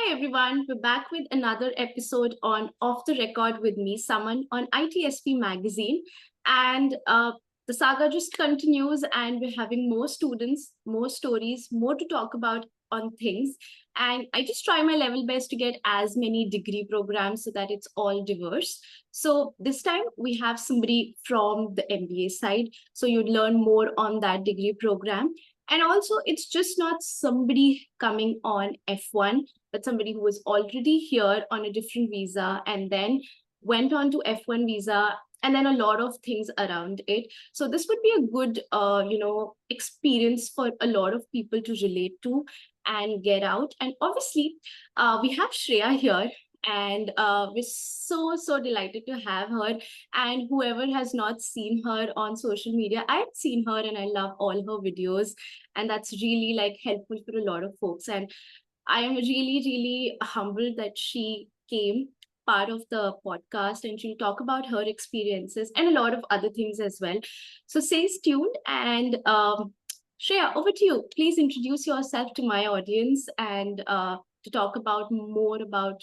Hi everyone, we're back with another episode on Off the Record with me, Saman, on ITSP Magazine. And the saga just continues, and we're having more students, more stories, more to talk about on things. And I just try my level best to get as many degree programs so that it's all diverse. So this time we have somebody from the MBA side. So you'd learn more on that degree program. And also, it's just not somebody coming on F1, but somebody who was already here on a different visa and then went on to F1 visa and then a lot of things around it. So this would be a good, experience for a lot of people to relate to and get out. And obviously, we have Shreya here. And we're so delighted to have her. And whoever has not seen her on social media, I've seen her and I love all her videos. And that's really like helpful for a lot of folks. And I am really humbled that she came part of the podcast and she'll talk about her experiences and a lot of other things as well. So stay tuned and Shreya, over to you. Please introduce yourself to my audience and to talk about more about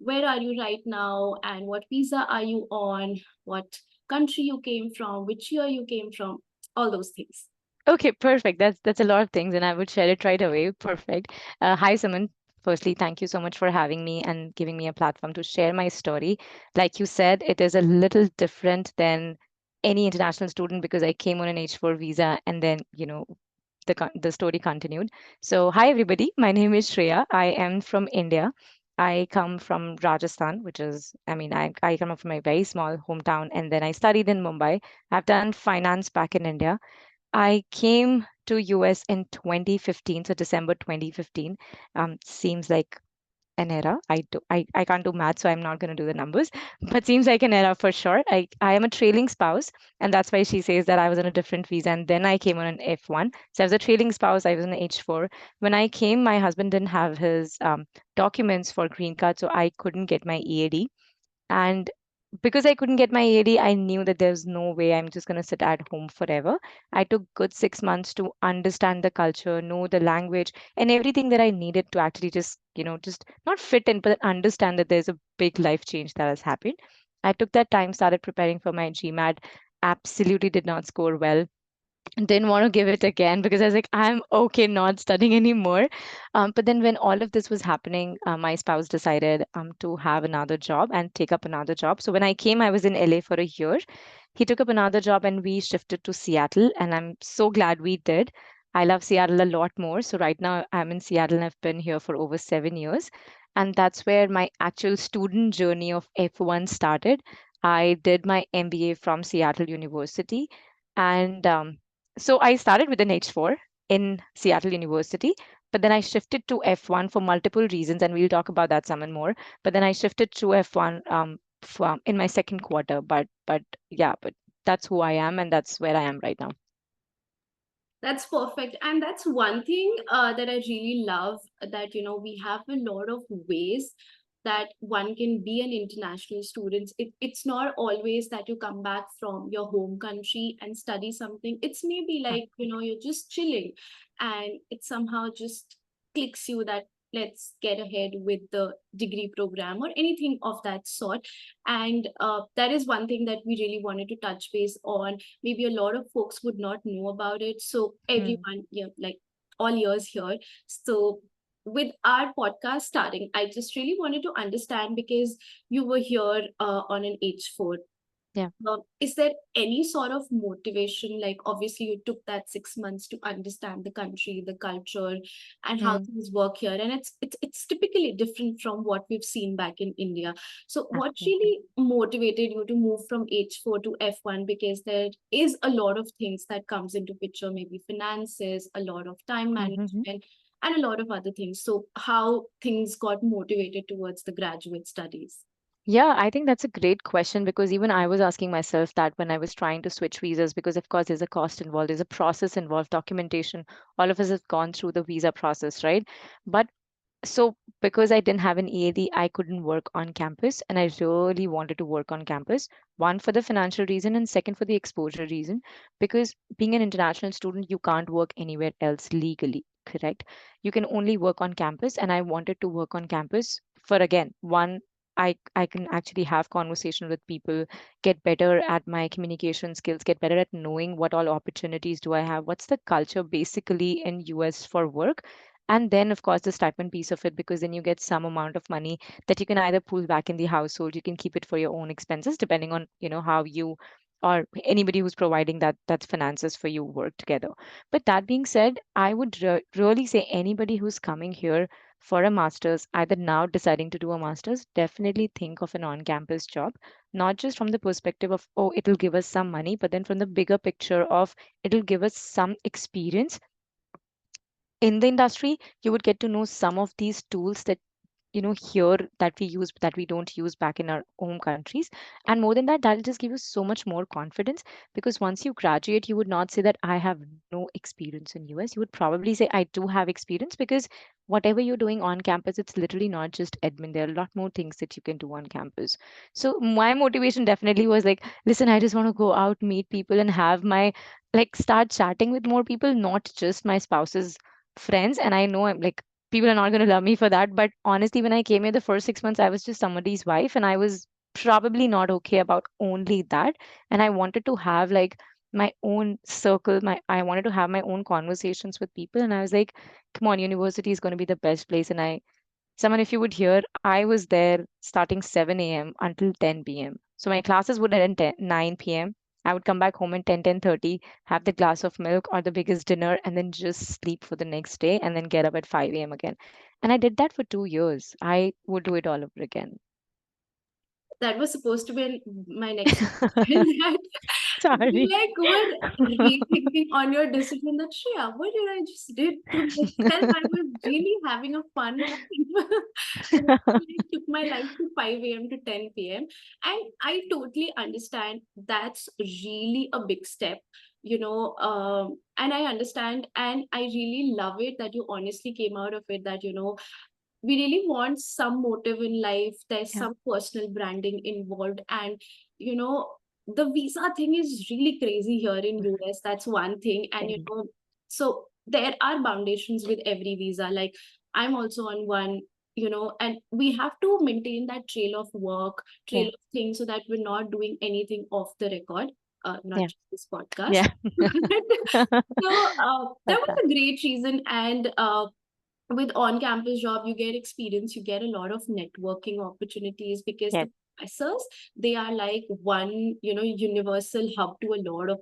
where are you right now and what visa are you on, what country you came from, which year you came from, all those things. Okay, perfect. That's a lot of things, and I would share it right away. Perfect. Hi, Saman. Firstly, thank you so much for having me and giving me a platform to share my story. Like you said, it is a little different than any international student because I came on an H4 visa and then, the story continued. So, hi everybody. My name is Shreya. I am from India. I come from Rajasthan, which is, I come from a very small hometown, and then I studied in Mumbai. I've done finance back in India. I came to US in 2015, so December 2015. Seems like an era. I can't do math, so I'm not going to do the numbers, but seems like an era for sure. I am a trailing spouse, and that's why she says that I was on a different visa, and then I came on an F1. So I was a trailing spouse. I was on H4. When I came, my husband didn't have his documents for green card, so I couldn't get my EAD. And because I couldn't get my EAD, I knew that there's no way I'm just going to sit at home forever. I took good 6 months to understand the culture, know the language, and everything that I needed to actually just not fit in, but understand that there's a big life change that has happened. I took that time, started preparing for my GMAT, absolutely did not score well, didn't want to give it again because I was like, I'm okay not studying anymore. But then when all of this was happening, my spouse decided to have another job and take up another job. So when I came, I was in LA for a year. He took up another job and we shifted to Seattle, and I'm so glad we did. I love Seattle a lot more. So right now I'm in Seattle and I've been here for over 7 years. And that's where my actual student journey of F1 started. I did my MBA from Seattle University. And so I started with an H4 in Seattle University, but then I shifted to F1 for multiple reasons, and we'll talk about that some and more. But then I shifted to F1 from in my second quarter. But yeah, but that's who I am, and that's where I am right now. That's perfect. And that's one thing that I really love that, we have a lot of ways that one can be an international student. It's not always that you come back from your home country and study something. It's maybe like, you're just chilling and it somehow just clicks you that let's get ahead with the degree program or anything of that sort. And that is one thing that we really wanted to touch base on. Maybe a lot of folks would not know about it. So Hmm. everyone, like all ears here. So with our podcast starting, I just really wanted to understand because you were here on an H4. Yeah. Is there any sort of motivation? Like, obviously, you took that 6 months to understand the country, the culture, and how Hmm. things work here, and it's typically different from what we've seen back in India. So, what Absolutely. really motivated you to move from H4 to F1? Because there is a lot of things that comes into picture, maybe finances, a lot of time Mm-hmm. management, and a lot of other things. So, how things got motivated towards the graduate studies? Yeah, I think that's a great question because even I was asking myself that when I was trying to switch visas, because of course there's a cost involved, there's a process involved, documentation. All of us have gone through the visa process, right? But so because I didn't have an EAD, I couldn't work on campus, and I really wanted to work on campus. One for the financial reason, and second for the exposure reason, because being an international student, you can't work anywhere else legally. correct. You can only work on campus, and I wanted to work on campus for, again, one, I can actually have conversation with people, get better at my communication skills, get better at knowing what all opportunities do I have, what's the culture basically in US for work. And then of course the stipend piece of it, because then you get some amount of money that you can either pull back in the household, you can keep it for your own expenses, depending on, how you, or anybody who's providing that finances for you, work together. But that being said, I would really say anybody who's coming here for a master's, either now deciding to do a master's, definitely think of an on campus job, not just from the perspective of, oh, it'll give us some money, but then from the bigger picture of, it'll give us some experience in the industry. You would get to know some of these tools that, here, that we use, that we don't use back in our home countries. And more than that, that'll just give you so much more confidence, because once you graduate, you would not say that I have no experience in US. You would probably say I do have experience, because whatever you're doing on campus, it's literally not just admin. There are a lot more things that you can do on campus. So my motivation definitely was like, listen, I just want to go out, meet people, and have my, like, start chatting with more people, not just my spouse's friends. And I know I'm like, people are not going to love me for that. But honestly, when I came here the first 6 months, I was just somebody's wife, and I was probably not okay about only that. And I wanted to have like my own circle. I wanted to have my own conversations with people. And I was like, come on, university is going to be the best place. And Someone, if you would hear, I was there starting 7 a.m. until 10 p.m. So my classes would end at 9 p.m. I would come back home at 10:30, have the glass of milk or the biggest dinner, and then just sleep for the next day and then get up at 5 a.m. again. And I did that for 2 years. I would do it all over again. That was supposed to be my next question. That Sorry. you like were rethinking on your decision that Shreya, what did I just did to myself? I was really having a fun life. And I took my life to 5 a.m. to 10 p.m. And I totally understand that's really a big step, and I understand and I really love it that you honestly came out of it, that, we really want some motive in life. There's Yeah, some personal branding involved, and you know the visa thing is really crazy here in US. That's one thing, and very. so there are foundations with every visa. Like I'm also on one, and we have to maintain that trail of work, trail Yeah, of things, so that we're not doing anything off the record. Not yeah, just this podcast. yeah. So that Love was that. a great reason, and with on-campus job you get experience, you get a lot of networking opportunities, because Yeah, the professors, they are like one, universal hub to a lot of,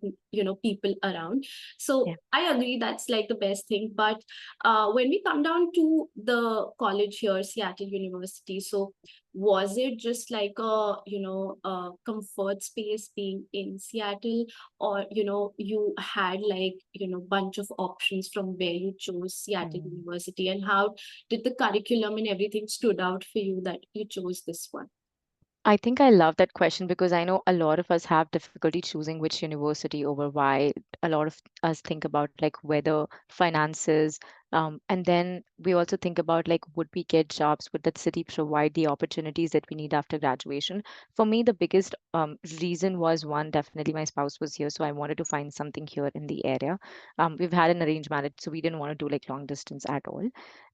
people around. So yeah. I agree that's like the best thing. But when we come down to the college here, Seattle University, so was it just like a comfort space being in Seattle, or you had like bunch of options from where you chose Seattle Mm. University, and how did the curriculum and everything stood out for you that you chose this one? I think I love that question, because I know a lot of us have difficulty choosing which university over why. A lot of us think about like weather, finances, and then we also think about like, would we get jobs? Would that city provide the opportunities that we need after graduation? For me, the biggest reason was, one, definitely my spouse was here, so I wanted to find something here in the area. We've had an arranged marriage, so we didn't want to do like long distance at all,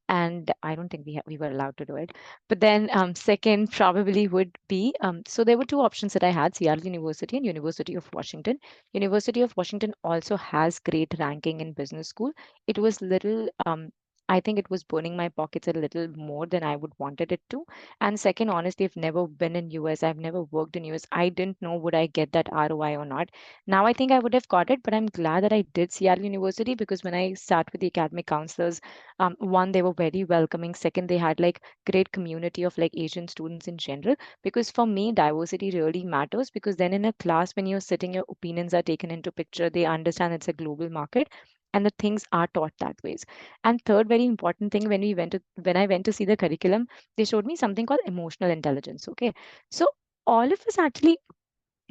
and I don't think we were allowed to do it. But then second probably would be, so there were two options that I had: Seattle University and University of Washington. University of Washington also has great ranking in business school. It was little. I think it was burning my pockets a little more than I would wanted it to. And second, honestly, I've never been in US. I've never worked in US. I didn't know would I get that ROI or not. Now I think I would have got it, but I'm glad that I did Seattle University, because when I sat with the academic counselors, one, they were very welcoming. Second, they had like great community of like Asian students in general, because for me diversity really matters, because then in a class when you're sitting, your opinions are taken into picture, they understand it's a global market, and the things are taught that ways. And third, very important thing, when I went to see the curriculum, they showed me something called emotional intelligence. Okay, so all of us actually,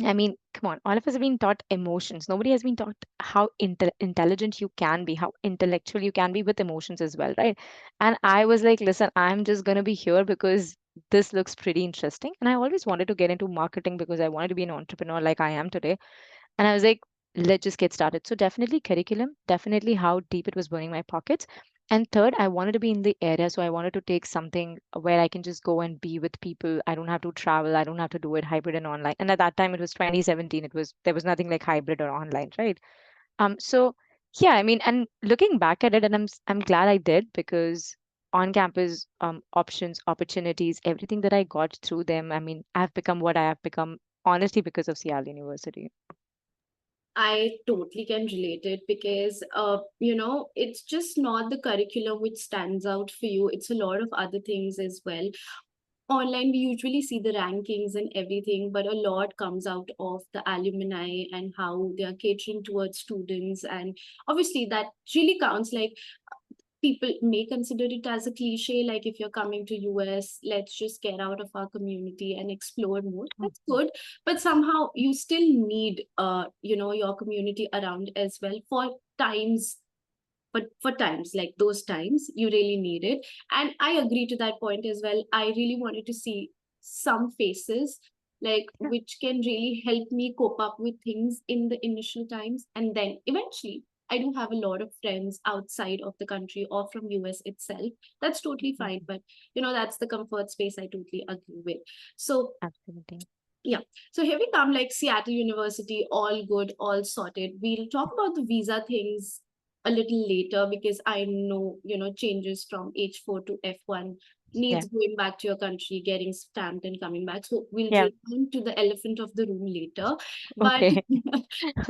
I mean, come on, all of us have been taught emotions. Nobody has been taught how intelligent you can be, how intellectual you can be with emotions as well, right? And I was like, listen, I'm just going to be here because this looks pretty interesting. And I always wanted to get into marketing because I wanted to be an entrepreneur like I am today. And I was like, let's just get started. So definitely curriculum, definitely how deep it was burning my pockets. And third, I wanted to be in the area, so I wanted to take something where I can just go and be with people. I don't have to travel. I don't have to do it hybrid and online. And at that time, it was 2017. It was there was nothing like hybrid or online, right? So yeah, I mean, and looking back at it, and I'm glad I did because on campus options, opportunities, everything that I got through them. I mean, I've become what I have become honestly because of Seattle University. I totally can relate it because, it's just not the curriculum which stands out for you. It's a lot of other things as well. Online, we usually see the rankings and everything, but a lot comes out of the alumni and how they are catering towards students. And obviously, that really counts. Like, people may consider it as a cliche, like if you're coming to US, let's just get out of our community and explore more. That's Mhm. good, but somehow you still need your community around as well for times, but for times like those times you really need it. And I agree to that point as well. I really wanted to see some faces like Yeah, which can really help me cope up with things in the initial times, and then eventually I do have a lot of friends outside of the country or from US itself. That's totally fine, mhm, but that's the comfort space I totally agree with. So absolutely. yeah. So here we come, like Seattle University, all good, all sorted. We'll talk about the visa things a little later because I know, changes from H4 to F1 Yeah. needs going back to your country, getting stamped and coming back. So we'll Yeah. return to the elephant of the room later. But Okay.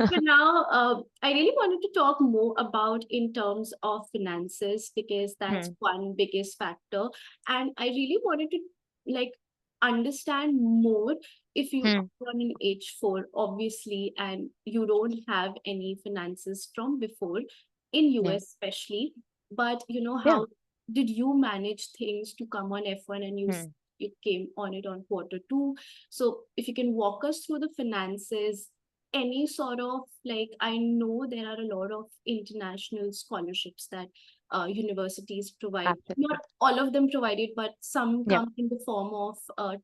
for now, I really wanted to talk more about in terms of finances because that's Hmm. one biggest factor. And I really wanted to like understand more if you Hmm. are on an H4, obviously, and you don't have any finances from before, in Yeah. US especially, but Yeah. how did you manage things to come on F1 and Hmm. you came on it on quarter two? So if you can walk us through the finances, any sort of like, I know there are a lot of international scholarships that universities provide. Not Absolutely. all of them provide it, but some Yeah. come in the form of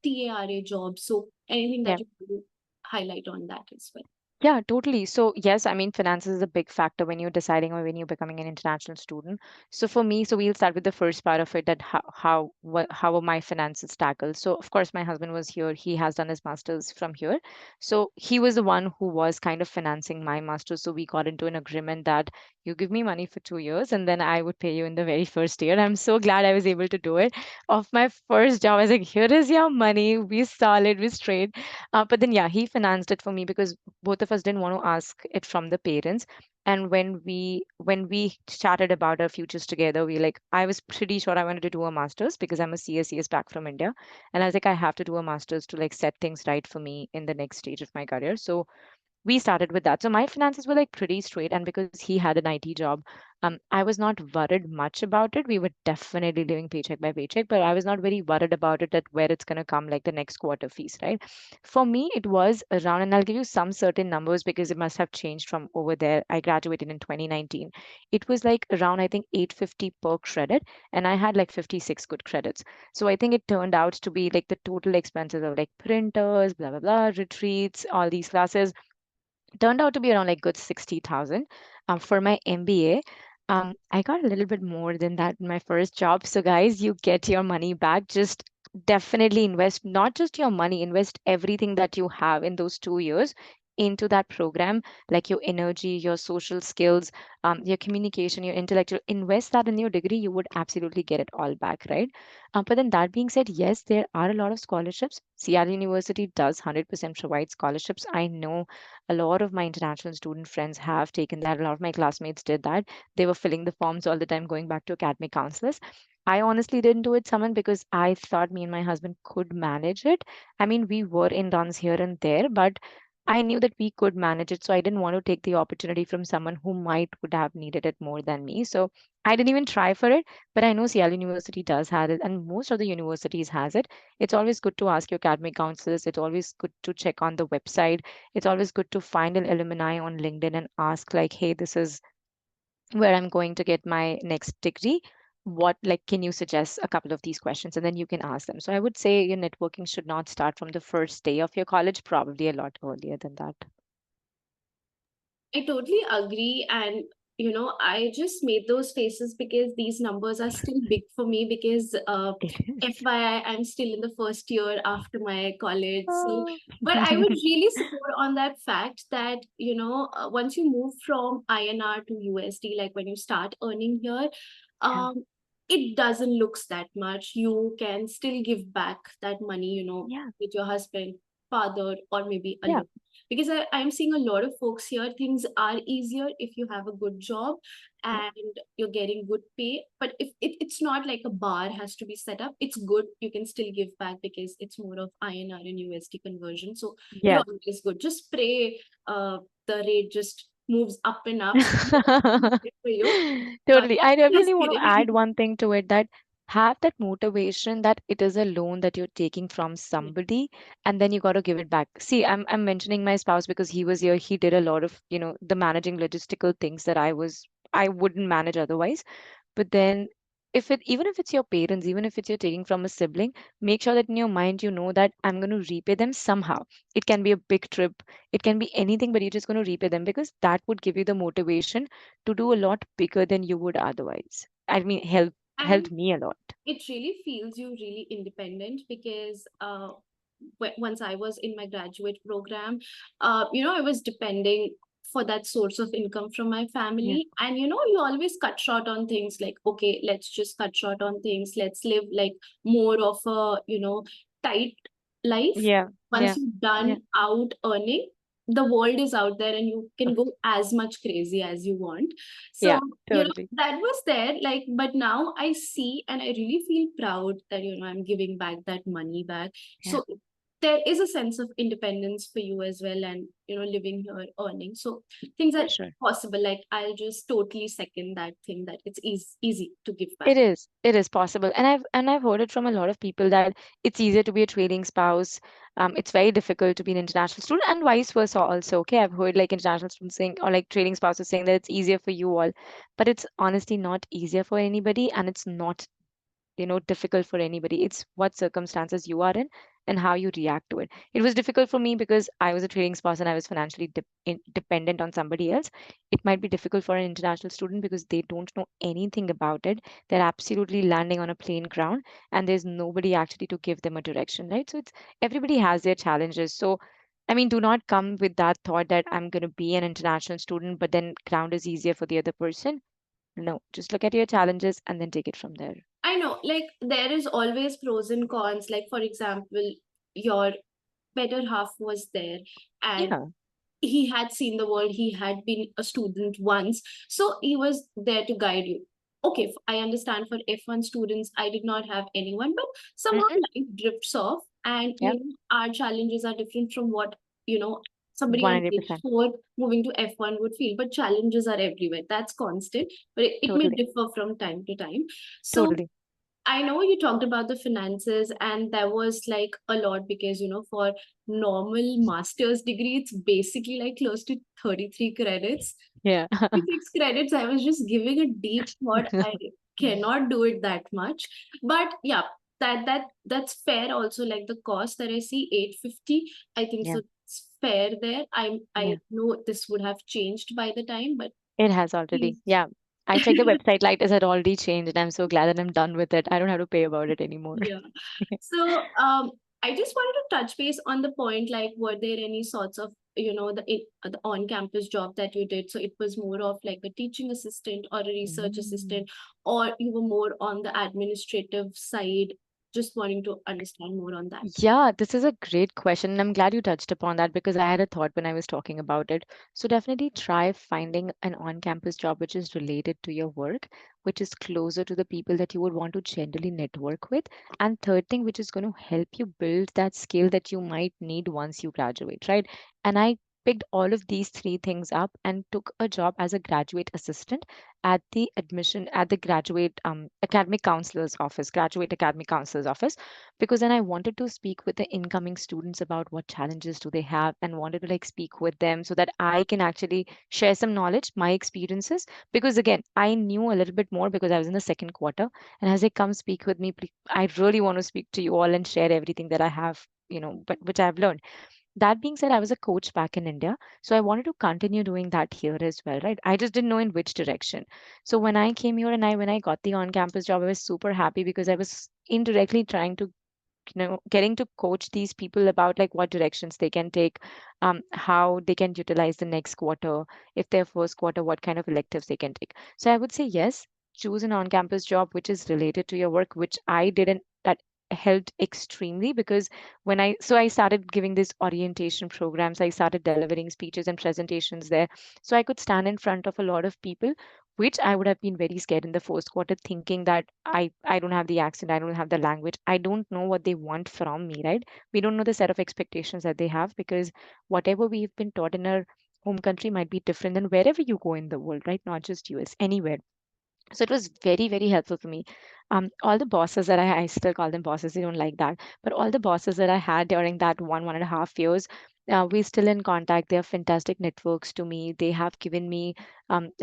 TARA jobs. So anything that Yeah. you can highlight on that as well. Yeah, totally. So, yes, I mean, finances is a big factor when you're deciding or when you're becoming an international student. So, for me, so we'll start with the first part of it that how are my finances tackled. So, of course, my husband was here. He has done his master's from here. So, he was the one who was kind of financing my master's. So, we got into an agreement that you give me money for 2 years and then I would pay you in the very first year. I'm so glad I was able to do it. Of my first job, I was like, here is your money. We solid, we straight. But then, yeah, he financed it for me because both of us didn't want to ask it from the parents. And when we chatted about our futures together, we like I was pretty sure I wanted to do a master's because I'm a CSCS back from India, and I was like I have to do a master's to like set things right for me in the next stage of my career. So we started with that. So my finances were like pretty straight. And because he had an IT job, I was not worried much about it. We were definitely living paycheck by paycheck, but I was not very worried about it that where it's going to come like the next quarter fees, right? For me, it was around, and I'll give you some certain numbers because it must have changed from over there. I graduated in 2019. It was like around, I think, 850 per credit, and I had like 56 good credits. So I think it turned out to be like the total expenses of like printers, blah, blah, blah, retreats, all these classes turned out to be around like good 60,000 for my MBA. I got a little bit more than that in my first job. So, guys, you get your money back. Just definitely invest not just your money, invest everything that you have in those 2 years into that program, like your energy, your social skills, your communication, your intellectual. Invest that in your degree, you would absolutely get it all back, right? But then that being said, yes, there are a lot of scholarships. Seattle University does 100% provide scholarships. I know a lot of my international student friends have taken that. A lot of my classmates did that. They were filling the forms all the time, going back to academic counselors. I honestly didn't do it, someone, because I thought me and my husband could manage it. I mean, we were in runs here and there, but I knew that we could manage it. So I didn't want to take the opportunity from someone who might would have needed it more than me. So I didn't even try for it. But I know Seattle University does have it, and most of the universities has it. It's always good to ask your academic counselors. It's always good to check on the website. It's always good to find an alumni on LinkedIn and ask, like, hey, this is where I'm going to get my next degree. What, like, can you suggest a couple of these questions? And then you can ask them. So I would say your networking should not start from the first day of your college, probably a lot earlier than that. I totally agree. And I just made those faces because these numbers are still big for me because It is. FYI, I'm still in the first year after my college. So, Oh. but I would really support on that fact that, once you move from INR to USD, like when you start earning here, Yeah. um, it doesn't looks that much. You can still give back that money, Yeah. with your husband, father, or maybe Yeah. alone, because I'm seeing a lot of folks here. Things are easier if you have a good job Yeah. and you're getting good pay. But if it's not like a bar has to be set up, it's good. You can still give back because it's more of INR and USD conversion. So it Yeah. always good. Just pray the rate just moves up and up. So good for you. Uh, Totally. I just definitely want to add kidding. one thing to it, that have that motivation that it is a loan that you're taking from somebody, and then you got to give it back. See, I'm mentioning my spouse because he was here. He did a lot of, the managing logistical things that I wouldn't manage otherwise. But then, if it even if it's your parents, even if it's you're taking from a sibling, make sure that in your mind you know that I'm going to repay them somehow. It can be a big trip, it can be anything, but you're just going to repay them, because that would give you the motivation to do a lot bigger than you would otherwise. I mean, And helped me a lot. it really feels you really independent because once I was in my graduate program, I was depending for that source of income from my Yeah. family. And, you always cut short on things like, okay, let's just cut short on things. Let's live like more of a, tight life. Yeah. Once Yeah. you're Yeah. done out earning, the world is out there and you can go as much crazy as you want. So, Yeah. Totally. that was there, like, but now I see and I really feel proud that, I'm giving back that money back. Yeah. So there is a sense of independence for you as well, and, living here, earning. So things are For sure. possible. Like, I'll just totally second that thing that it's easy to give back. It is possible, and I've heard it from a lot of people that it's easier to be a trading spouse. It's very difficult to be an international student, and vice versa also. Okay, I've heard like international students saying, or like trading spouses saying that it's easier for you all, but it's honestly not easier for anybody, and it's not difficult for anybody. It's what circumstances you are in and how you react to it. It was difficult for me because I was a trading spouse and I was financially dependent on somebody else. It might be difficult for an international student because they don't know anything about it. They're absolutely landing on a plain ground, and there's nobody actually to give them a direction, right? So it's everybody has their challenges. So I mean, do not come with that thought that I'm going to be an international student, but then ground is easier for the other person. No, just look at your challenges and then take it from there. I know, like, there is always pros and cons. Like, for example, your better half was there and Yeah. he had seen the world, he had been a student once, so he was there to guide you. Okay, I understand for F1 students I did not have anyone, but somehow Mm-mm. life drifts off, and Yeah, our challenges are different from what somebody on page 100%. 4 moving to F1 would feel. But challenges are everywhere, that's constant, but it may Totally. differ from time to time. So Totally. I know you talked about the finances, and that was like a lot because, for normal master's degree, it's basically like close to 33 credits. Yeah. 36 credits, I was just giving a deep thought. I cannot do it that much. But yeah, that's fair also. Like the cost that I see, 850, I think Yeah. so it's fair there. I Yeah. know this would have changed by the time, but It has already. Yeah. I checked the website, light has had already changed, and I'm so glad that I'm done with it. I don't have to pay about it anymore. yeah. So, I just wanted to touch base on the point, like, were there any sorts of, the on-campus job that you did? So it was more of like a teaching assistant or a research Mm. assistant, or you were more on the administrative side? Just wanting to understand more on that. Yeah, this is a great question. And I'm glad you touched upon that because I had a thought when I was talking about it. So definitely try finding an on-campus job which is related to your work, which is closer to the people that you would want to generally network with. And third thing, which is going to help you build that skill that you might need once you graduate, right? And I picked all of these three things up and took a job as a graduate assistant at the graduate academic counselor's office, graduate academic counselor's office, because then I wanted to speak with the incoming students about what challenges do they have, and wanted to like speak with them so that I can actually share some knowledge, my experiences. Because again, I knew a little bit more because I was in the second quarter, and as they come speak with me, I really want to speak to you all and share everything that I have, but which I've learned. that being said, I was a coach back in India, so I wanted to continue doing that here as well, right? I just didn't know in which direction. So when I came here and I when I got the on-campus job, I was super happy because I was indirectly trying to, getting to coach these people about like what directions they can take, how they can utilize the next quarter, if their first quarter, what kind of electives they can take. So I would say yes, choose an on-campus job which is related to your work, which I didn't. That helped extremely because I started giving these orientation programs, I started delivering speeches and presentations there, so I could stand in front of a lot of people, which I would have been very scared in the first quarter, thinking that I don't have the accent, I don't have the language, I don't know what they want from me, right? We don't know the set of expectations that they have because whatever we've been taught in our home country might be different than wherever you go in the world, right? Not just US, anywhere. So it was very, very helpful for me. All the bosses that I still call them bosses, they don't like that, but all the bosses that I had during that 1.5 years, we're still in contact. They are fantastic networks to me. They have given me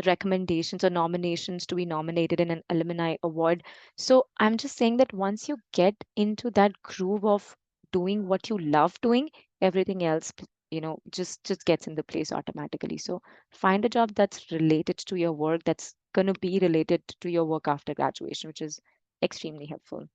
recommendations or nominations to be nominated in an alumni award. So I'm just saying that once you get into that groove of doing what you love doing, everything else, just gets in the place automatically. So find a job that's related to your work, that's going to be related to your work after graduation, which is extremely helpful.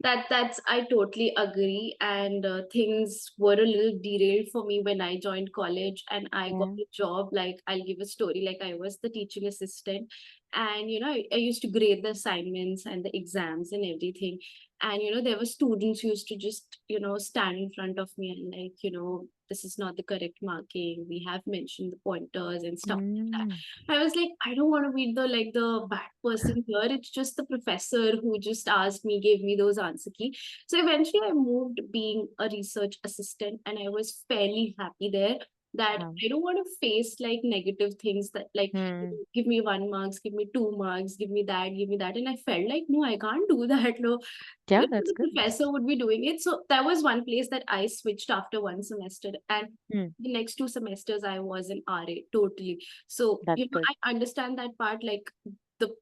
That's I totally agree. And things were a little derailed for me when I joined college and I got Yeah. a job. Like, I'll give a story. Like, I was the teaching assistant, and I used to grade the assignments and the exams and everything. And there were students who used to just stand in front of me and, like, this is not the correct marking, we have mentioned the pointers and stuff like that. Mm. I was like, I don't want to be the bad person here. It's just the professor who just asked me, gave me those answer key. So eventually I moved being a research assistant, and I was fairly happy there, that Wow. I don't want to face like negative things that, like, Hmm. give me 1 marks, give me 2 marks, give me that, give me that. And I felt like, no, I can't do that. No, Yeah, that's the good. professor would be doing it. So that was one place that I switched after one semester. And Hmm. the next 2 semesters I was in RA totally. So, That's good. I understand that part. Like, the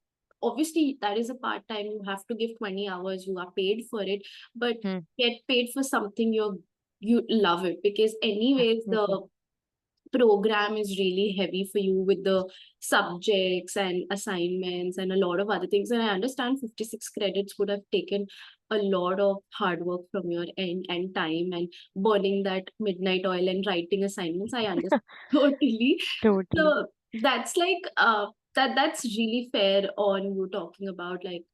obviously that is a part time. You have to give 20 hours. You are paid for it, but Hmm. get paid for something you love it, because anyways Absolutely. the program is really heavy for you with the subjects and assignments and a lot of other things. And I understand 56 credits would have taken a lot of hard work from your end and time and burning that midnight oil and writing assignments. I understand totally. Totally. So that's like that's really fair on you talking about, like,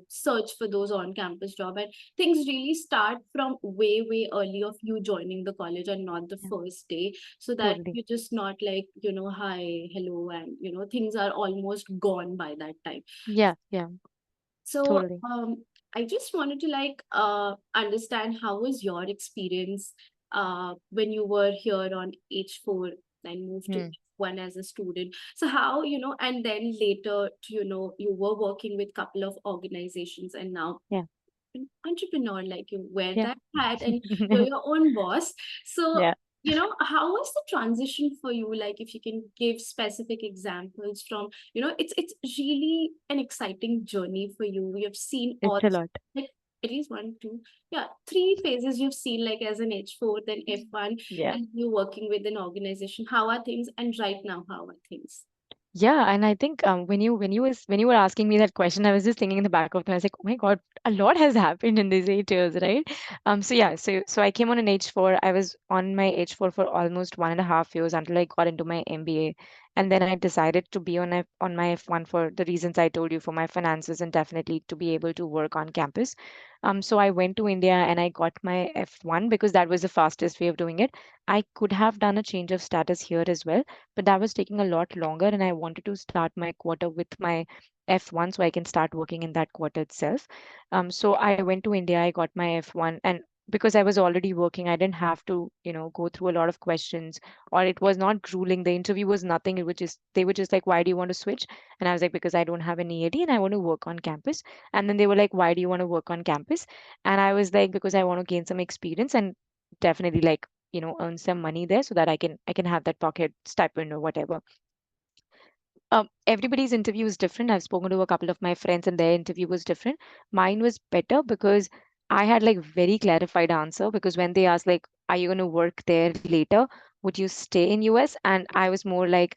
search for those on campus job, and things really start from way early of you joining the college and not the Yeah, first day, so that totally. you're just not like, hi, hello, and things are almost gone by that time. Yeah, yeah, So totally. I just wanted to, like, understand how was your experience when you were here on H4 and moved to Hmm. H1 as a student. So how, and then later, you were working with couple of organizations, and now Yeah, an entrepreneur, like, you wear yeah. that hat and you're your own boss. So, Yeah, how was the transition for you? Like, if you can give specific examples from, it's really an exciting journey for you. We have seen all, it's a lot. like, at least one, two, yeah, three phases you've seen, like as an H4, then F1, Yeah. and you working with an organization. How are things? And right now, how are things? Yeah, and I think when you were asking me that question, I was just thinking in the back of my, I was like, oh my God, a lot has happened in these 8 years, right? So yeah, so I came on an H4. I was on my H4 for almost 1.5 years until I got into my MBA, and then I decided to be on my F1 for the reasons I told you, for my finances and definitely to be able to work on campus. So I went to India and I got my F1 because that was the fastest way of doing it. I could have done a change of status here as well, but that was taking a lot longer, and I wanted to start my quarter with my F1 so I can start working in that quarter itself. So I went to India, I got my F1, and because I was already working, I didn't have to, go through a lot of questions, or it was not grueling. The interview was nothing. It was just, they were just like, why do you want to switch? And I was like, because I don't have an EAD and I want to work on campus. And then they were like, why do you want to work on campus? And I was like, because I want to gain some experience and definitely like earn some money there so that I can have that pocket stipend or whatever. Everybody's interview is different. I've spoken to a couple of my friends and their interview was different. Mine was better because I had like very clarified answer, because when they asked like are you going to work there later? Would you stay in US? And I was more like,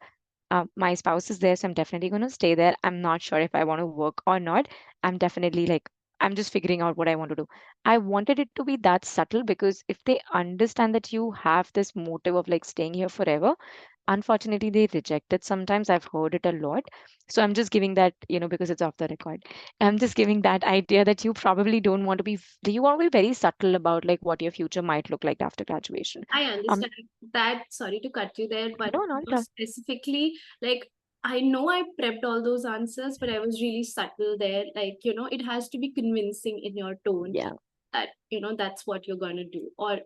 my spouse is there, so I'm definitely going to stay there. I'm not sure if I want to work or not. I'm definitely like, I'm just figuring out what I want to do. I wanted it to be that subtle, because if they understand that you have this motive of like staying here forever, unfortunately they reject it sometimes. I've heard it a lot. So I'm just giving that, because it's off the record. I'm just giving that idea that you probably don't want to be, you want to be very subtle about like what your future might look like after graduation. I Um, understand that. Sorry to cut you there, but no, not at all. specifically, like, I know I prepped all those answers, but I was really subtle there. Like, it has to be convincing in your tone Yeah. that, that's what you're going to do. Or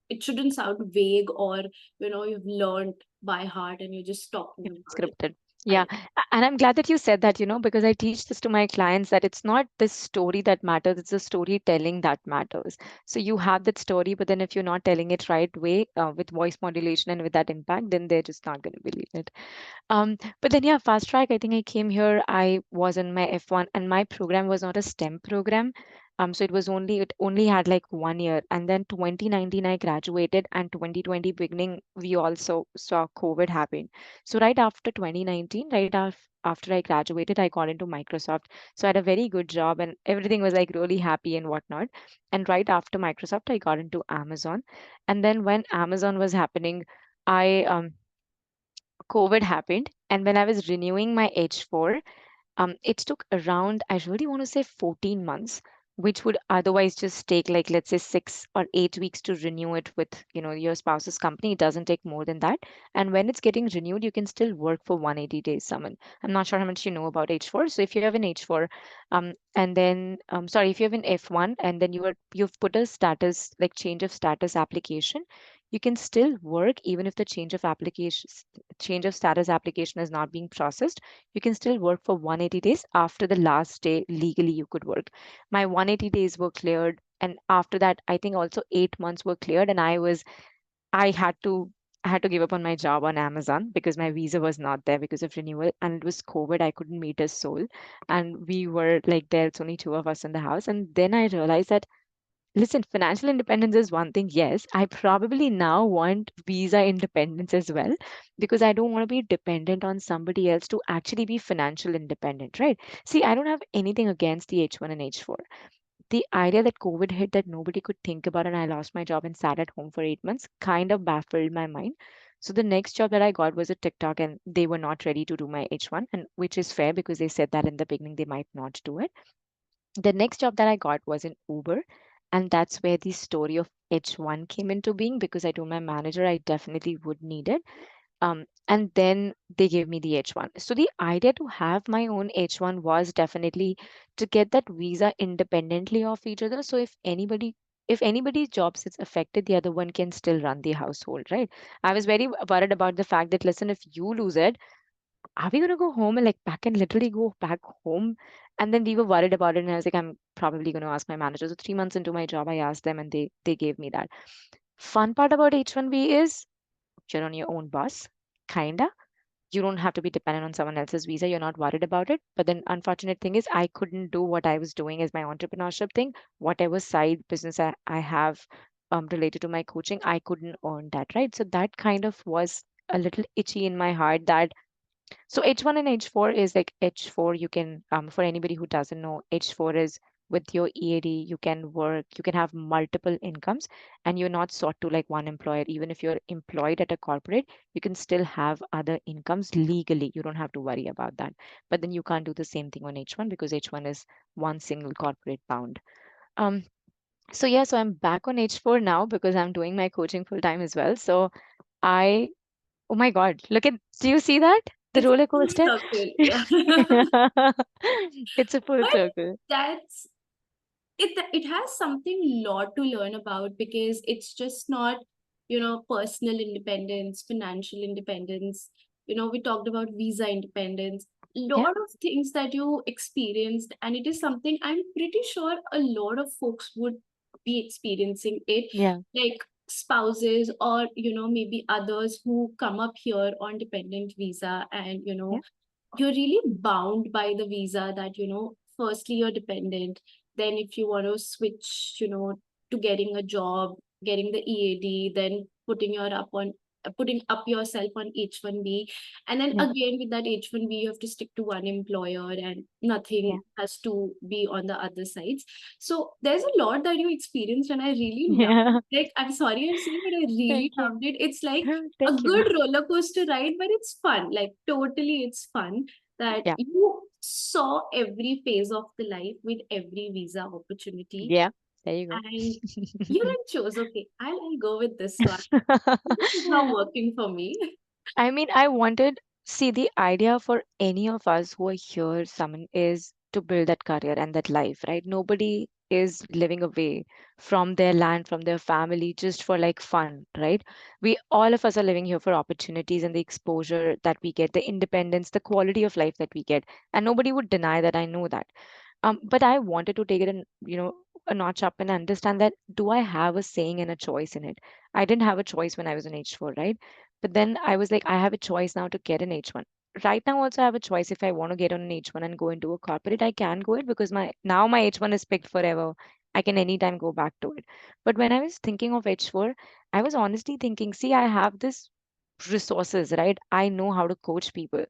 it shouldn't sound vague, or, you've learned by heart and you're just talking about it. Scripted. Yeah. I, And I'm glad that you said that, because I teach this to my clients that it's not this story that matters, it's the storytelling that matters. So you have that story, but then if you're not telling it right way, with voice modulation and with that impact, then they're just not going to believe it. But then, yeah, fast track. I think I came here. I was in my F1, and my program was not a STEM program. So it only had like 1 year, and then 2019 I graduated, and 2020 beginning we also saw COVID happen. So right after 2019, after I graduated, I got into Microsoft. So I had a very good job, and everything was like really happy and whatnot. And right after Microsoft, I got into Amazon, and then when Amazon was happening, I COVID happened, and when I was renewing my H4, it took around, I really want to say 14 months, which would otherwise just take like, let's say 6 or 8 weeks to renew it with, your spouse's company. It doesn't take more than that. And when it's getting renewed, you can still work for 180 days, Summon. I'm not sure how much you know about H4. So if you have an H4, and then, sorry, if you have an F1 and then you've put a status, like change of status application, you can still work even if the change of status application is not being processed. You can still work for 180 days after the last day legally you could work. My 180 days were cleared, and after that I think also 8 months were cleared, and I had to I had to give up on my job on Amazon because my visa was not there because of renewal, and it was COVID. I couldn't meet a soul, and we were like it's only two of us in the house. And then I realized that, listen, financial independence is one thing. Yes, I probably now want visa independence as well, because I don't want to be dependent on somebody else to actually be financial independent, right? See, I don't have anything against the H1 and H4. The idea that COVID hit, that nobody could think about, and I lost my job and sat at home for 8 months kind of baffled my mind. So the next job that I got was at TikTok, and they were not ready to do my H1, and which is fair because they said that in the beginning they might not do it. The next job that I got was in Uber, and that's where the story of H1 came into being, because I told my manager I definitely would need it. And then they gave me the H1. So the idea to have my own H1 was definitely to get that visa independently of each other. So if anybody's job is affected, the other one can still run the household, right? I was very worried about the fact that, listen, if you lose it, are we gonna go home and like pack and literally go back home? And then we were worried about it, and I was like, I'm probably gonna ask my manager. So 3 months into my job, I asked them, and they gave me that. Fun part about H1B is you're on your own boss, kinda. You don't have to be dependent on someone else's visa. You're not worried about it. But then unfortunate thing is I couldn't do what I was doing as my entrepreneurship thing. Whatever side business I have related to my coaching, I couldn't earn that, right? So that kind of was a little itchy in my heart, that so H1 and H4 is like H4. You can, for anybody who doesn't know, H4 is with your EAD, you can work, you can have multiple incomes, and you're not sought to like one employer. Even if you're employed at a corporate, you can still have other incomes legally. You don't have to worry about that. But then you can't do the same thing on H1 because H1 is one single corporate bound. Um, so yeah, so I'm back on H4 now because I'm doing my coaching full time as well. So I Oh my God, look at, do you see that? The it's roller full coaster? circle, yeah. It's a full But circle. that's it has something lot to learn about, because it's just not, personal independence, financial independence. We talked about visa independence, Yeah, lot of things that you experienced, and it is something I'm pretty sure a lot of folks would be experiencing it, yeah, like spouses, or maybe others who come up here on dependent visa, and yeah, you're really bound by the visa that, firstly you're dependent, then if you want to switch, to getting a job, getting the EAD, then putting up yourself on H1B, and then Yeah. again with that H1B you have to stick to one employer and Yeah. nothing has to be on the other sides. So there's a lot that you experienced, and I really love Yeah. it. Like, I'm sorry I'm saying, but I really Thank you. loved it. It's like a Thank you. good roller coaster ride, but it's fun. Like, totally, it's fun that Yeah. you saw every phase of the life with every visa opportunity. Yeah. There you go. And you then chose, okay, I'll go with this one. This is now working for me. I mean, I wanted, see, the idea for any of us who are here, Saman, is to build that career and that life, right? Nobody is living away from their land, from their family, just for like fun, right? We, all of us are living here for opportunities and the exposure that we get, the independence, the quality of life that we get. And nobody would deny that. I know that. But I wanted to take it and, a notch up and understand that do I have a saying and a choice in it? I didn't have a choice when I was in H4, right? But then I was like, I have a choice now to get an H1. Right now, also I have a choice if I want to get on an H1 and go into a corporate, I can go it because my H1 is picked forever. I can anytime go back to it. But when I was thinking of H4, I was honestly thinking, see, I have this resources, right? I know how to coach people.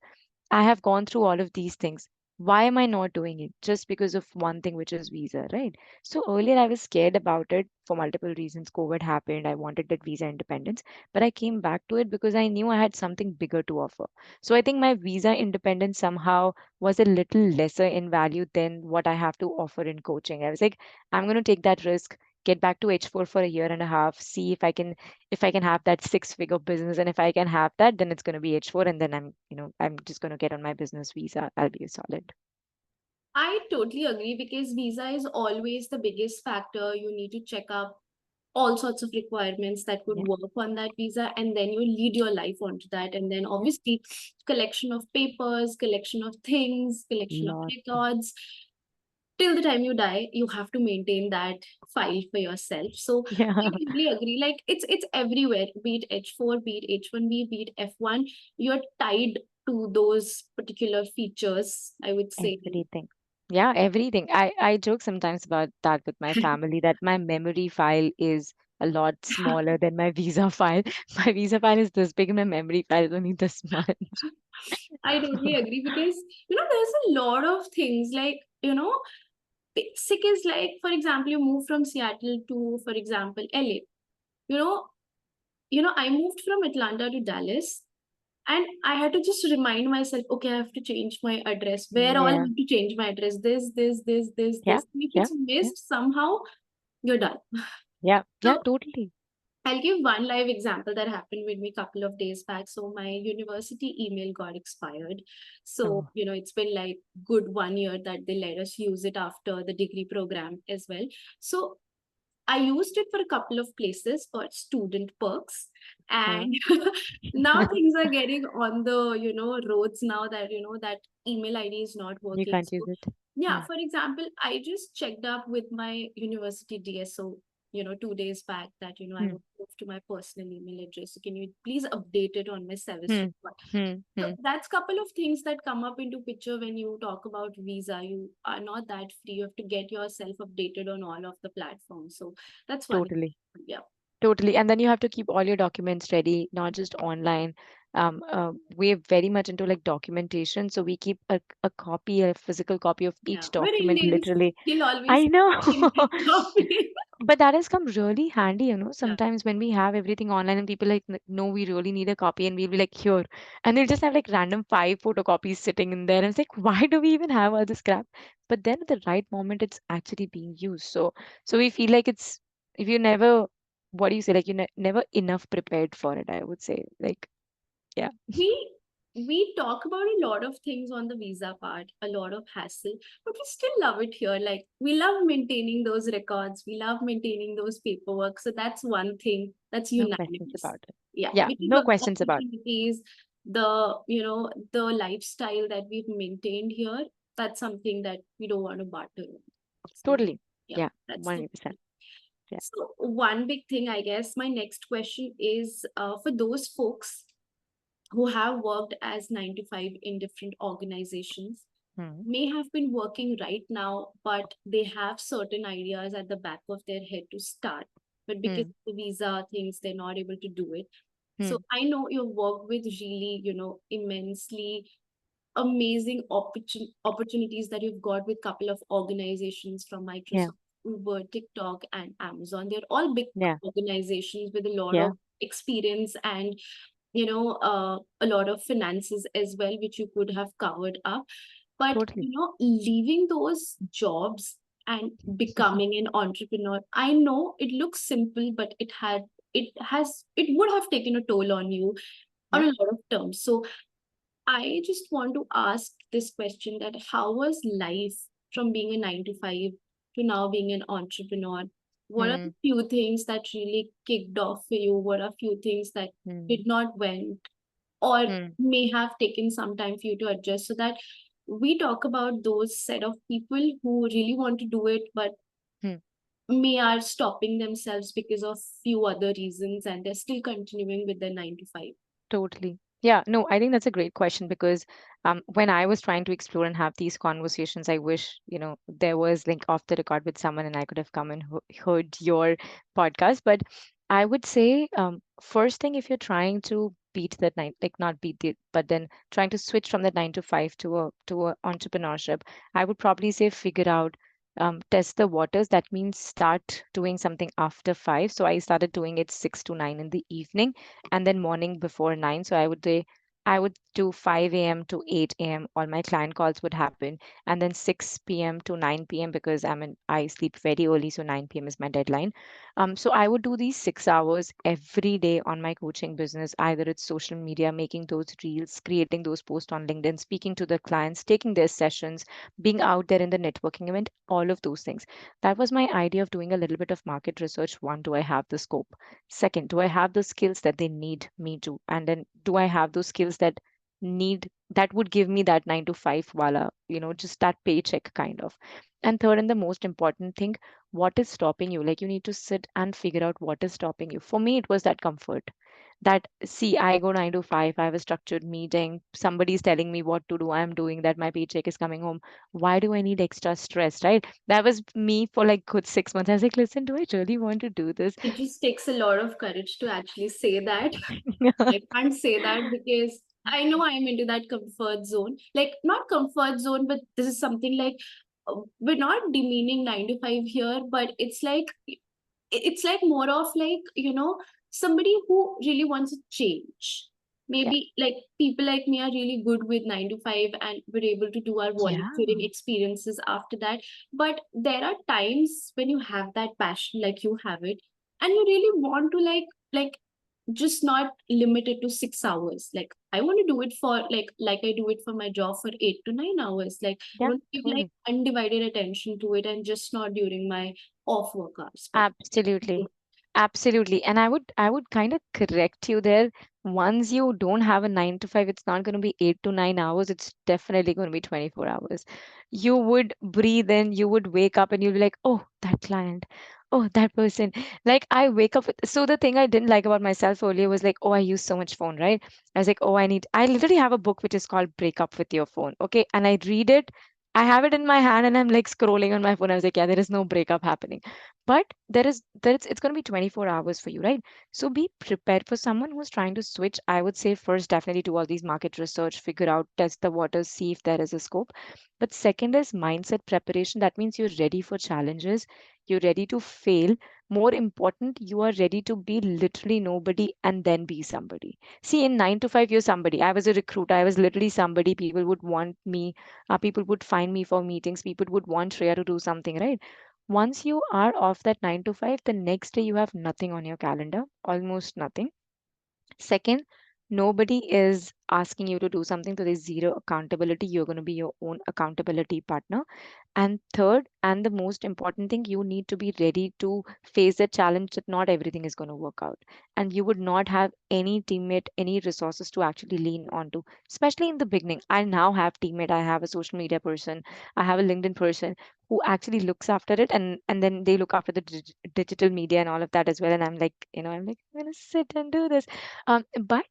I have gone through all of these things. Why am I not doing it? Just because of one thing, which is visa, right? So earlier I was scared about it for multiple reasons. COVID happened. I wanted that visa independence, but I came back to it because I knew I had something bigger to offer. So I think my visa independence somehow was a little lesser in value than what I have to offer in coaching. I was like, I'm going to take that risk, get back to H4 for a year and a half, see if I can have that six-figure business, and if I can have that, then it's going to be H4, and then I'm just going to get on my business visa. I'll be solid. I totally agree because visa is always the biggest factor. You need to check up all sorts of requirements that could Yeah, work on that visa, and then you lead your life onto that. And then yeah, obviously collection of papers, collection of things, collection of lot. records. Till the time you die, you have to maintain that file for yourself. So I Yeah, totally agree. Like, it's everywhere, be it H4, be it H1B, be it F1. You're tied to those particular features, I would say. everything. Yeah, everything. I joke sometimes about that with my family that my memory file is a lot smaller than my visa file. My visa file is this big and my memory file is only this much. I totally agree because there's a lot of things like basic is like, for example, you move from Seattle to, for example, LA. You know, I moved from Atlanta to Dallas, and I had to just remind myself, okay, I have to change my address. Where all I Yeah, have to change my address? yeah, This. If yeah, it's yeah, missed somehow, you're done. yeah, yeah, So totally. I'll give one live example that happened with me a couple of days back. So my university email got expired. So, Oh, it's been like good 1 year that they let us use it after the degree program as well. So I used it for a couple of places for student perks. huh? And now things are getting on the, roads now that, that email ID is not You working. can't use So it. yeah, Hmm. for example, I just checked up with my university DSO, 2 days back that, I Hmm. would move to my personal email address. So can you please update it on my service Hmm. report? Hmm. So Hmm. that's couple of things that come up into picture when you talk about visa. You are not that free. You have to get yourself updated on all of the platforms. So that's one. Totally. Yeah. Totally. And then you have to keep all your documents ready, not just online. We're very much into like documentation. So we keep a copy, a physical copy of Yeah. each We're document, Indians. literally. He'll always I know. in copy. But that has come really handy, Yeah. sometimes when we have everything online and people like, no, we really need a copy," and we'll be like, here. And they'll just have like random five photocopies sitting in there. And it's like, why do we even have all this crap? But then at the right moment, it's actually being used. So we feel like if you never, what do you say? Like you never enough prepared for it, I would say. Like, yeah, we we talk about a lot of things on the visa part, a lot of hassle, but we still love it here. Like, we love maintaining those records, we love maintaining those paperwork. So that's one thing that's no questions unanimous. about it. Yeah, Yeah, because no of questions about it. opportunities, the lifestyle that we've maintained here, that's something that we don't want to barter on. So Totally. yeah, Yeah, that's the 100%. Yeah. so one big thing, I guess. My next question is, for those folks who have worked as 9 to 5 in different organizations, Hmm. may have been working right now, but they have certain ideas at the back of their head to start. but because Hmm. of the visa things, they're not able to do it. So Hmm. I know you've worked with really, immensely amazing opportunities that you've got with couple of organizations from Yeah. Microsoft, Uber, TikTok, and Amazon. They're all big Yeah. organizations with a lot Yeah. of experience and a lot of finances as well, which you could have covered up. But Totally. leaving those jobs and becoming an entrepreneur, I know it looks simple, but it would have taken a toll on you on Yeah. a lot of terms. So I just want to ask this question, that how was life from being a 9 to 5 to now being an entrepreneur? What are the Hmm. few things that really kicked off for you? What are few things that Hmm. did not went or Hmm. may have taken some time for you to adjust, so that we talk about those set of people who really want to do it but Hmm. may are stopping themselves because of few other reasons and they're still continuing with their 9 to 5. Totally. Yeah, no, I think that's a great question because when I was trying to explore and have these conversations, I wish, there was like off the record with someone and I could have come and heard your podcast. But I would say, first thing, if you're trying to beat that nine, like not beat it, but then trying to switch from that 9 to 5 to a entrepreneurship, I would probably say figure out, test the waters. That means start doing something after 5. So I started doing it 6 to 9 in the evening and then morning before 9. So I would do 5 a.m. to 8 a.m. All my client calls would happen, and then 6 p.m. to 9 p.m. because I sleep very early, so 9 p.m. is my deadline. So I would do these 6 hours every day on my coaching business. Either it's social media, making those reels, creating those posts on LinkedIn, speaking to the clients, taking their sessions, being out there in the networking event, all of those things. That was my idea of doing a little bit of market research. One, do I have the scope? Second, do I have the skills that they need me to? And then do I have those skills that would give me that 9 to 5 wala, just that paycheck kind of. And third, and the most important thing, what is stopping you? Like you need to sit and figure out what is stopping you. For me, it was that comfort. That see, I go 9 to 5, I have a structured meeting, somebody's telling me what to do, I'm doing that, my paycheck is coming home. Why do I need extra stress, right? That was me for like good 6 months. I was like, listen, do I really want to do this? It just takes a lot of courage to actually say that. I can't say that because I know I'm into that comfort zone. Like, not comfort zone, but this is something like we're not demeaning 9 to 5 here, but it's like more of like, somebody who really wants a change. Yeah. Maybe like people like me are really good with 9 to 5 and we're able to do our Yeah. volunteering experiences after that. But there are times when you have that passion, like you have it, and you really want to like just not limited to 6 hours. Like I want to do it for like I do it for my job for 8 to 9 hours. Like I Yeah, want to give like totally. undivided attention to it and just not during my off work hours. But Absolutely. Absolutely. And I would kind of correct you there. Once you don't have a 9 to 5, it's not going to be 8 to 9 hours. It's definitely going to be 24 hours. You would breathe in, you would wake up and you'll be like, oh, that client. Oh, that person. Like I wake up with, so the thing I didn't like about myself earlier was like, oh, I use so much phone, right? I was like, oh, I literally have a book which is called Break Up with Your Phone. Okay. And I read it. I have it in my hand and I'm like scrolling on my phone. I was like, yeah, there is no breakup happening, but it's going to be 24 hours for you, right? So be prepared. For someone who's trying to switch, I would say first definitely do all these market research, figure out, test the waters, see if there is a scope. But second is mindset preparation. That means you're ready for challenges, you're ready to fail. More important, you are ready to be literally nobody and then be somebody. See, in 9 to 5 you're somebody. I was a recruiter, I was literally somebody. People would want me, people would find me for meetings, people would want Shreya to do something, right? Once you are off that 9 to 5, the next day you have nothing on your calendar, almost nothing. Second, nobody is asking you to do something, so there's zero accountability. You're going to be your own accountability partner. And third, and the most important thing, you need to be ready to face the challenge that not everything is going to work out. And you would not have any teammate, any resources to actually lean onto, especially in the beginning. I now have teammate, I have a social media person, I have a LinkedIn person who actually looks after it, and then they look after the digital media and all of that as well. And I'm like, I'm gonna sit and do this. But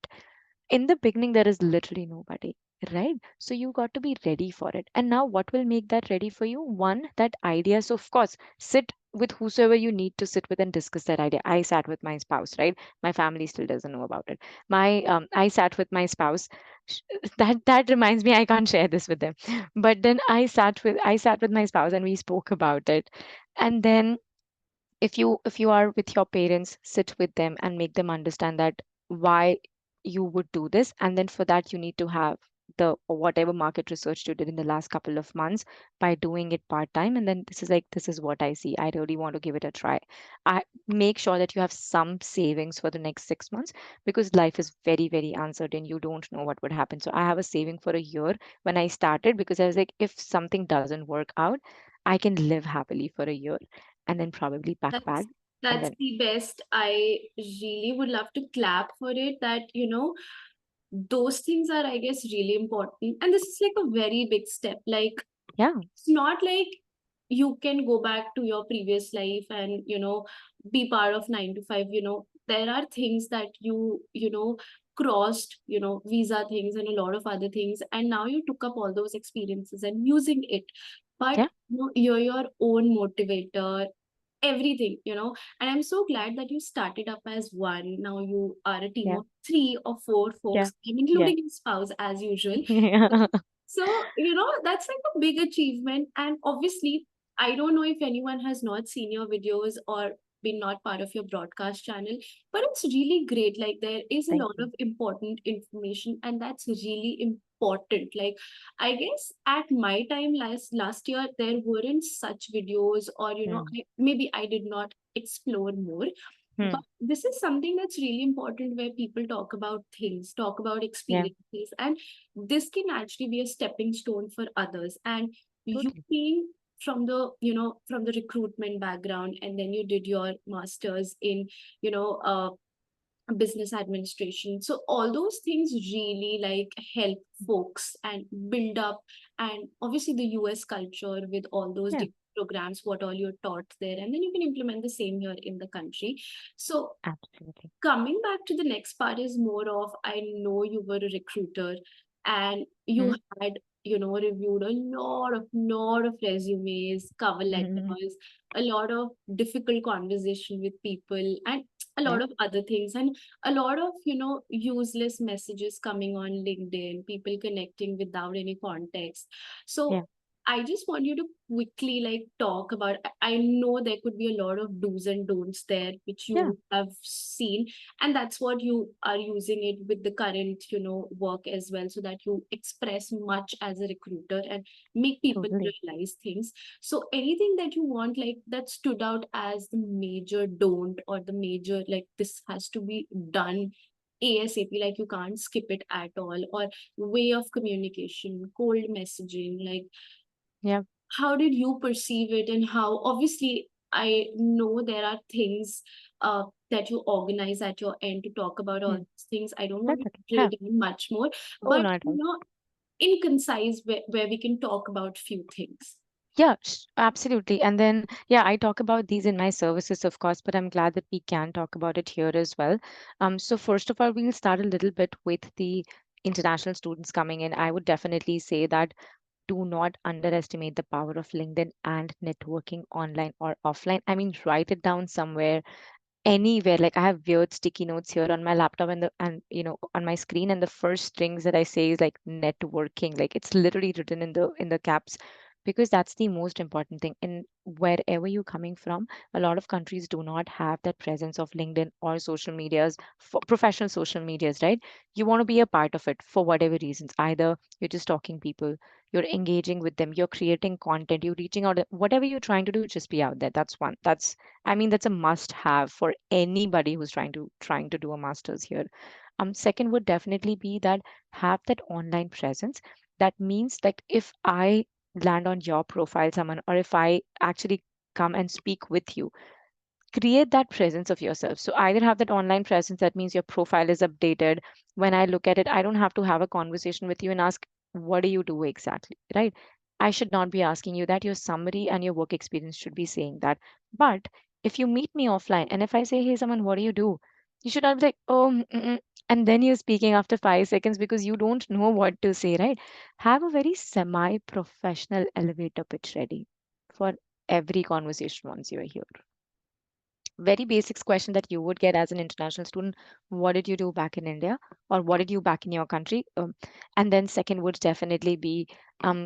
in the beginning, there is literally nobody. right? So you got to be ready for it. And now what will make that ready for you? One, that idea. So of course, sit with whosoever you need to sit with and discuss that idea. I sat with my spouse, right? My family still doesn't know about it. My I sat with my spouse. Sh- that reminds me, I can't share this with them. But then I sat with my spouse and we spoke about it. And then if you are with your parents, sit with them and make them understand that why you would do this, and then for that you need to have the whatever market research you did in the last couple of months by doing it part time. And then this is what I see, I really want to give it a try. I make sure that you have some savings for the next 6 months, because life is very very uncertain. You don't know what would happen. So I have a saving for a year when I started, because I was like, if something doesn't work out, I can live happily for a year and then probably pack That's bag and that's then the best. I really would love to clap for it, that those things are, I guess, really important. And this is like a very big step. Like, yeah, it's not like you can go back to your previous life and be part of 9 to 5. There are things that you crossed, visa things and a lot of other things, and now you took up all those experiences and using it. But yeah, you're your own motivator, everything. And I'm so glad that you started up as one. Now you are a team yeah, of 3 or 4 yeah, folks, I'm yeah. including your spouse as usual. Yeah. So that's like a big achievement. And obviously, I don't know if anyone has not seen your videos or been not part of your broadcast channel, but it's really great. Like, there is a Thank lot you. of important information, and that's really important. Like, I guess at my time last year, there weren't such videos, or Hmm. maybe I did not explore more. Hmm. But this is something that's really important, where people talk about things, talk about Yeah, experiences, and this can actually be a stepping stone for others. And you totally. being from the recruitment background, and then you did your masters in you know uh, business administration, so all those things really like help folks and build up. And obviously the US culture with all those Yeah, different programs, what all you're taught there, and then you can implement the same here in the country. So absolutely. coming back to the next part is more of, I know you were a recruiter, and you Hmm. had reviewed a lot of resumes, cover Hmm. letters, a lot of difficult conversation with people, and a Yeah, lot of other things, and a lot of useless messages coming on LinkedIn, people connecting without any context. So yeah. I just want you to quickly like talk about. I know there could be a lot of do's and don'ts there, which Yeah, you have seen, and that's what you are using it with the current, work as well, so that you express much as a recruiter and make people totally. realize things. So anything that you want, like, that stood out as the major don't, or the major, like, this has to be done ASAP, like you can't skip it at all, or way of communication, cold messaging, like, Yeah. how did you perceive it? And how, obviously, I know there are things that you organize at your end to talk about all Hmm. these things. I don't want That's to okay. drill Yeah. down much more, Oh, but not at all. in concise, where we can talk about few things. Yeah, absolutely. And then, yeah, I talk about these in my services, of course, but I'm glad that we can talk about it here as well. So first of all, we'll start a little bit with the international students coming in. I would definitely say that do not underestimate the power of LinkedIn and networking online or offline. I mean, write it down somewhere, anywhere. Like, I have weird sticky notes here on my laptop and on my screen, and the first things that I say is like networking. Like, it's literally written in the caps, because that's the most important thing. And wherever you're coming from, a lot of countries do not have that presence of LinkedIn or social medias, for professional social medias, right? You want to be a part of it for whatever reasons. Either you're just talking people, you're engaging with them, you're creating content, you're reaching out, whatever you're trying to do, just be out there. That's one. That's a must have for anybody who's trying to do a master's here. Second would definitely be that have that online presence. That means that if I land on your profile, someone, or if I actually come and speak with you, create that presence of yourself. So either have that online presence, that means your profile is updated. When I look at it, I don't have to have a conversation with you and ask, what do you do exactly? Right? I should not be asking you that. Your summary and your work experience should be saying that. But if you meet me offline and if I say, hey, someone, what do you do? You should not be like, oh, and then you're speaking after 5 seconds because you don't know what to say, right? Have a very semi-professional elevator pitch ready for every conversation once you're here. Very basics question that you would get as an international student: what did you do back in India, or what did you back in your country? And then second would definitely be,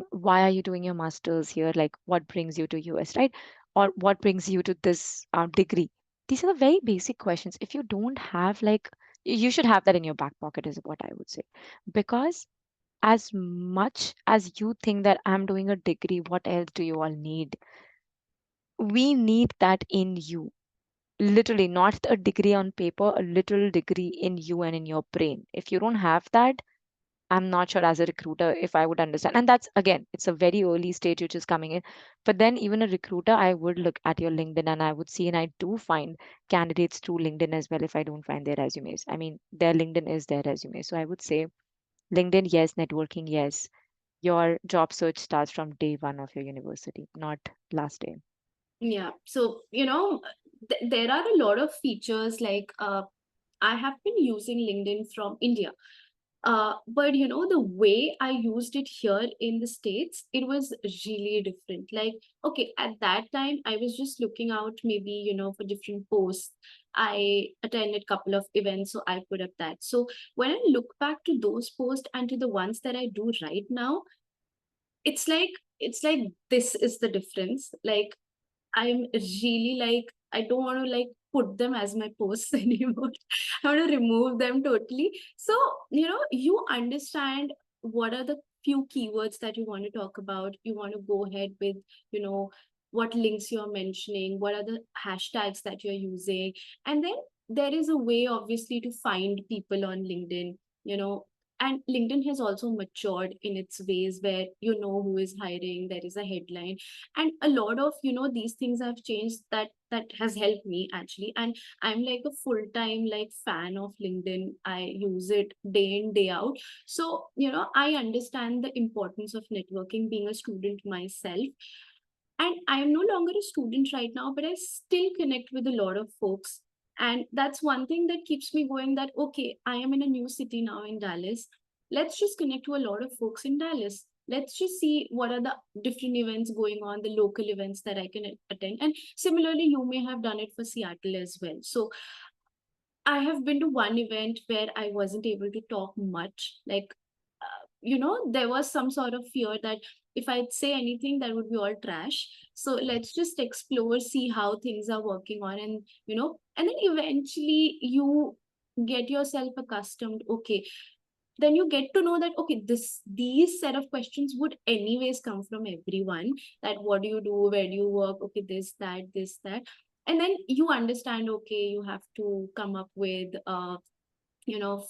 why are you doing your masters here, like what brings you to US, right? Or what brings you to this degree? These are the very basic questions. If you don't have, like, you should have that in your back pocket is what I would say. Because as much as you think that I'm doing a degree, what else do you all need? We need that in you. Literally, not a degree on paper, a literal degree in you and in your brain. If you don't have that, I'm not sure as a recruiter if I would understand. And that's, again, it's a very early stage which is coming in. But then, even a recruiter, I would look at your LinkedIn and I would see, and I do find candidates through LinkedIn as well if I don't find their resumes. I mean, their LinkedIn is their resume. So I would say LinkedIn, yes, networking, yes. Your job search starts from day one of your university, not last day. Yeah. So, there are a lot of features like I have been using LinkedIn from India. But the way I used it here in the States, it was really different. Like, okay, at that time, I was just looking out maybe, for different posts. I attended a couple of events, so I put up that. So when I look back to those posts and to the ones that I do right now, it's like this is the difference. Like I'm really like, I don't want to like put them as my posts anymore. I want to remove them totally. So, you understand what are the few keywords that you want to talk about. You want to go ahead with, you know, what links you're mentioning, what are the hashtags that you're using. And then there is a way, obviously, to find people on LinkedIn, you know, and LinkedIn has also matured in its ways where you know who is hiring, there is a headline, and a lot of these things have changed that has helped me actually. And I'm like a full-time like fan of LinkedIn. I use it day in day out. So I understand the importance of networking, being a student myself, and I am no longer a student right now, but I still connect with a lot of folks. And that's one thing that keeps me going, that okay, I am in a new city now in Dallas. Let's just connect to a lot of folks in Dallas. Let's just see what are the different events going on, the local events that I can attend. And similarly, you may have done it for Seattle as well. So I have been to one event where I wasn't able to talk much. Like, there was some sort of fear that if I'd say anything, that would be all trash. So let's just explore, see how things are working on, and then eventually you get yourself accustomed. Okay, then you get to know that okay, these set of questions would anyways come from everyone. That what do you do, where do you work, okay, this that, and then you understand, okay, you have to come up with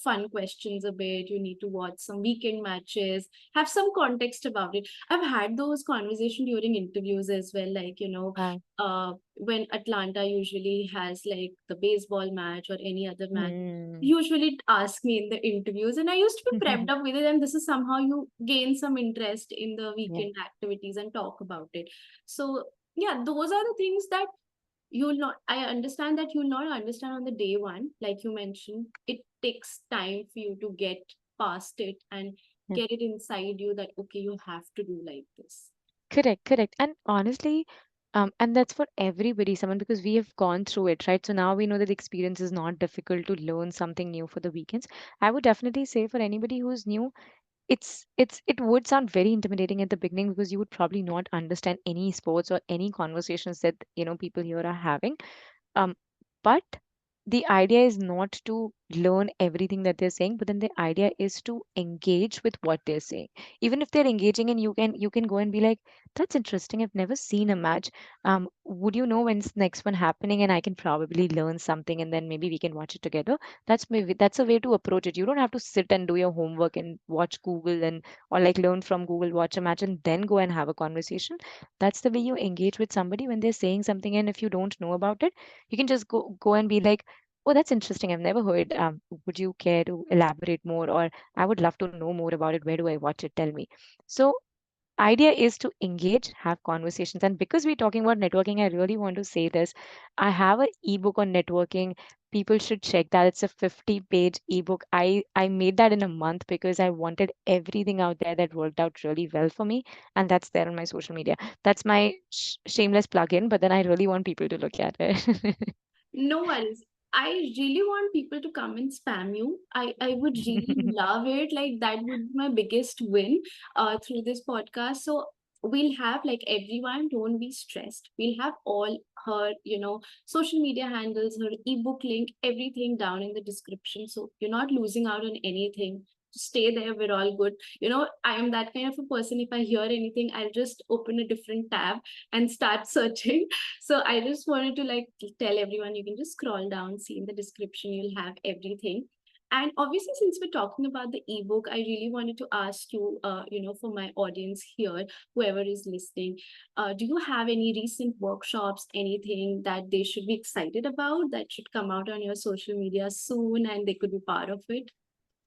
fun questions a bit. You need to watch some weekend matches, have some context about it. I've had those conversations during interviews as well, like Wow. when Atlanta usually has like the baseball match or any other match, Hmm. usually it ask me in the interviews, and I used to be prepped up with it, and this is somehow you gain some interest in the Yeah. weekend activities and talk about it. So yeah, those are the things that you'll not I understand that you'll not understand on the day one. Like you mentioned, it takes time for you to get past it and get it inside you that okay, you have to do like this. Correct, correct. And honestly, and that's for everybody, someone, because we have gone through it, right? So now we know that the experience is not difficult to learn something new for the weekends. I would definitely say for anybody who's new, it would sound very intimidating at the beginning because you would probably not understand any sports or any conversations that people here are having. Um, but the idea is not to learn everything that they're saying, but then the idea is to engage with what they're saying. Even if they're engaging, and you can go and be like, "That's interesting. I've never seen a match. Would you know when's next one happening? And I can probably learn something, and then maybe we can watch it together." That's a way to approach it. You don't have to sit and do your homework and watch Google, and or like learn from Google, watch a match, and then go and have a conversation. That's the way you engage with somebody when they're saying something, and if you don't know about it, you can just go and be like, "Oh, that's interesting. I've never heard. Would you care to elaborate more? Or I would love to know more about it. Where do I watch it? Tell me." So idea is to engage, have conversations. And because we're talking about networking, I really want to say this. I have an ebook on networking. people should check that. It's a 50-page ebook. I made that in a month because I wanted everything out there that worked out really well for me, and that's there on my social media. That's my shameless plug-in, but then I really want people to look at it. No worries. I really want people to come and spam you. I would really love it. Like that would be my biggest win through this podcast. So we'll have like everyone, don't be stressed. We'll have all her, social media handles, her ebook link, everything down in the description. So you're not losing out on anything. Just stay there, we're all good. I am that kind of a person. If I hear anything, I'll just open a different tab and start searching. So I just wanted to like tell everyone, you can just scroll down, see in the description, you'll have everything. And obviously, since we're talking about the ebook, I really wanted to ask you, for my audience here, whoever is listening, do you have any recent workshops, anything that they should be excited about that should come out on your social media soon and they could be part of it?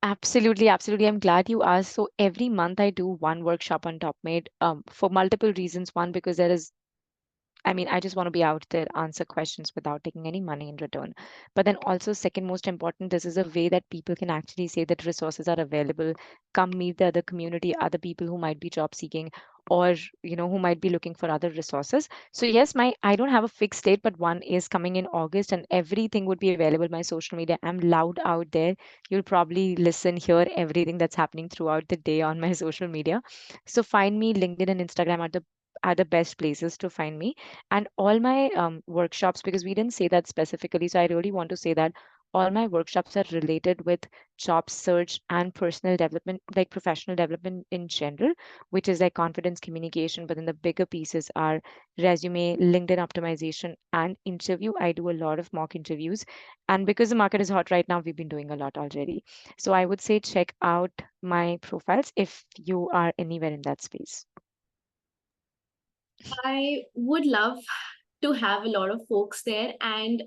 Absolutely, absolutely. I'm glad you asked. So every month I do one workshop on TopMate, for multiple reasons. One, because there is, I mean, I just want to be out there, answer questions without taking any money in return. But then also, second most important, this is a way that people can actually say that resources are available. Come meet the other community, other people who might be job seeking, or who might be looking for other resources. So yes, my I don't have a fixed date, but one is coming in August, and everything would be available. My social media, I'm loud out there. You'll probably listen, hear everything that's happening throughout the day on my social media. So find me LinkedIn and Instagram are the best places to find me. And all my workshops, because we didn't say that specifically, so I really want to say that all my workshops are related with job search and personal development, like professional development in general, which is like confidence communication. But then the bigger pieces are resume, LinkedIn optimization, and interview. I do a lot of mock interviews, and because the market is hot right now, we've been doing a lot already. So I would say check out my profiles if you are anywhere in that space. I would love to have a lot of folks there, and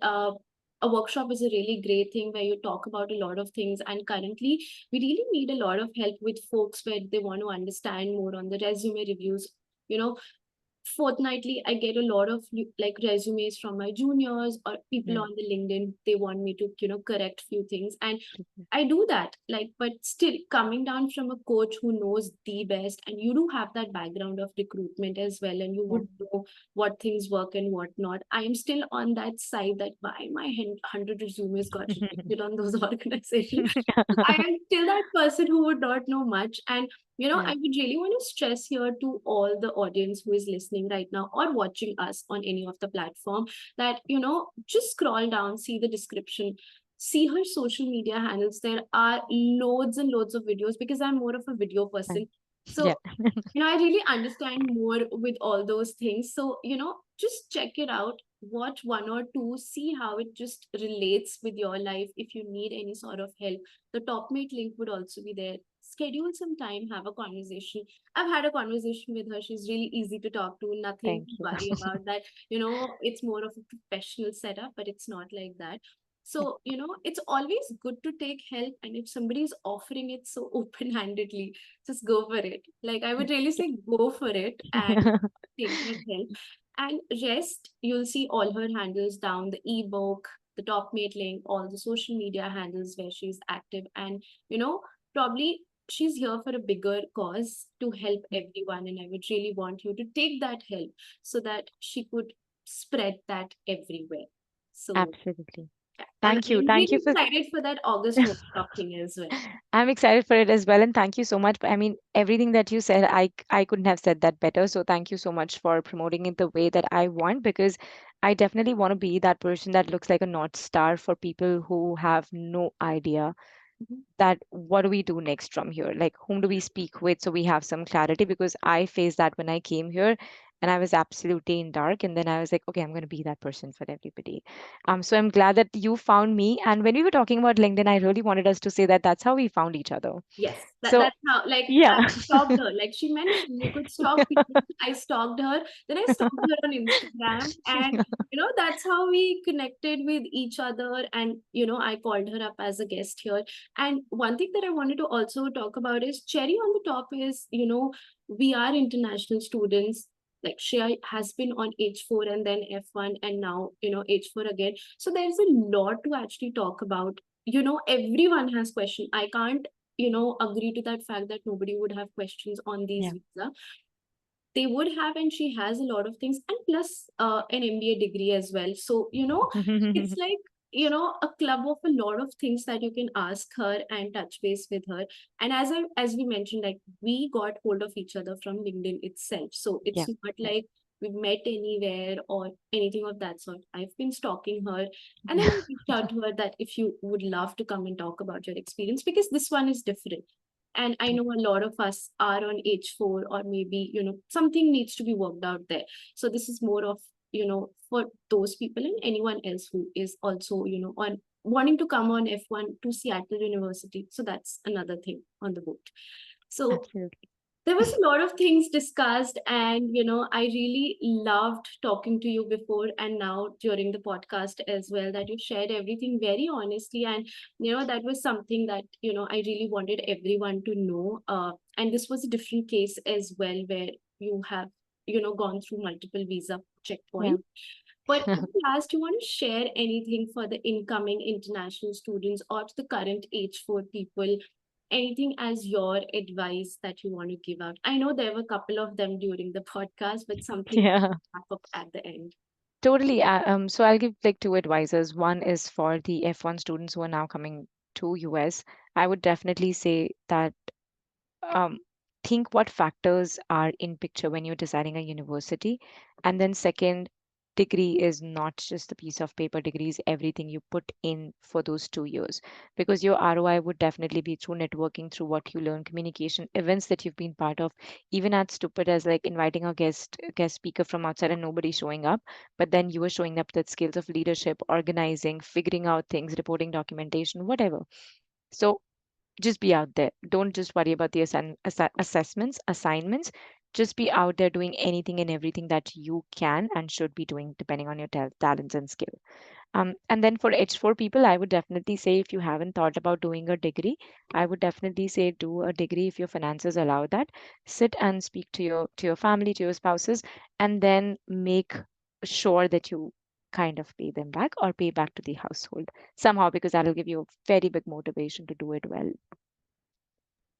a workshop is a really great thing where you talk about a lot of things. And currently we really need a lot of help with folks where they want to understand more on the resume reviews. you know Fortnightly I get a lot of like resumes from my juniors or people Hmm. on the LinkedIn. They want me to correct few things, and I do that, like, but still coming down from a coach who knows the best, and you do have that background of recruitment as well, and you Yeah. would know what things work and what not. I am still on that side that why my 100 resumes got rejected on those organizations. I am still that person who would not know much. And, I Yeah. would really want to stress here to all the audience who is listening right now or watching us on any of the platform that, just scroll down, see the description, see her social media handles. There are loads and loads of videos because I'm more of a video person. Yeah. So I really understand more with all those things. So, just check it out, watch one or two, see how it just relates with your life. If you need any sort of help, the Topmate link would also be there. Schedule some time, have a conversation. I've had a conversation with her. She's really easy to talk to, nothing Thank to you. worry about that. It's more of a professional setup, but it's not like that. Yeah. So, it's always good to take help. And if somebody is offering it so open handedly, just go for it. Like I would really say go for it and take that help. And rest, you'll see all her handles down, the ebook, the top mate link, all the social media handles where she's active. And, probably she's here for a bigger cause to help everyone. And I would really want you to take that help so that she could spread that everywhere. So Absolutely. yeah. And Thank you. I'm Thank you really for excited for that August workshop thing as well. I'm excited for it as well, and thank you so much. I mean, everything that you said, I couldn't have said that better. So thank you so much for promoting it the way that I want, because I definitely want to be that person that looks like a North Star for people who have no idea Mhm. that what do we do next from here, like whom do we speak with, so we have some clarity, because I faced that when I came here and I was absolutely in dark, and then I was like, okay, I'm going to be that person for everybody. So I'm glad that you found me, and when we were talking about LinkedIn, I really wanted us to say that that's how we found each other. Yes, So that's how, like, yeah. I stalked her. Like she mentioned, you could stalk people. I stalked her. Then I stalked her on Instagram. And, that's how we connected with each other. And, I called her up as a guest here. And one thing that I wanted to also talk about is cherry on the top is, we are international students. like Shreya has been on H4 and then F1 and now, H4 again. So there's a lot to actually talk about. Everyone has questions. I can't, agree to that fact that nobody would have questions on these Yeah. visa. They would have, and she has a lot of things, and plus an MBA degree as well. So it's like a club of a lot of things that you can ask her and touch base with her. And as we mentioned, like, we got hold of each other from LinkedIn itself, so it's Yeah. not Yeah. like we've met anywhere or anything of that sort. I've been stalking her, and then Yeah. I reached out to her that if you would love to come and talk about your experience, because this one is different. And I Yeah. know a lot of us are on H4, or maybe, something needs to be worked out there. So this is more of, for those people and anyone else who is also, on wanting to come on F1 to Seattle University. So that's another thing on the boat. So Absolutely. there was a lot of things discussed, and I really loved talking to you before and now during the podcast as well, that you shared everything very honestly. And that was something that I really wanted everyone to know. And this was a different case as well, where you have gone through multiple visa Yeah. checkpoints. But at the last, you want to share anything for the incoming international students or to the current H4 people? Anything as your advice that you want to give out? I know there were a couple of them during the podcast, but something Yeah. wrap up at the end. Totally. So I'll give like two advices. One is for the F1 students who are now coming to US. I would definitely say that um, think what factors are in picture when you're deciding a university. And then second, degree is not just a piece of paper. Degree is everything you put in for those 2 years, because your ROI would definitely be through networking, through what you learn, communication, events that you've been part of, even as stupid as like inviting a guest speaker from outside and nobody showing up, but then you were showing up with skills of leadership, organizing, figuring out things, reporting documentation, whatever. So just be out there. Don't just worry about the assessments, assignments. Just be out there doing anything and everything that you can and should be doing, depending on your talents and skill. And then for H4 people, I would definitely say if you haven't thought about doing a degree, I would definitely say do a degree if your finances allow that. Sit and speak to your family, to your spouses, and then make sure that you kind of pay them back or pay back to the household somehow, because that'll give you a very big motivation to do it well.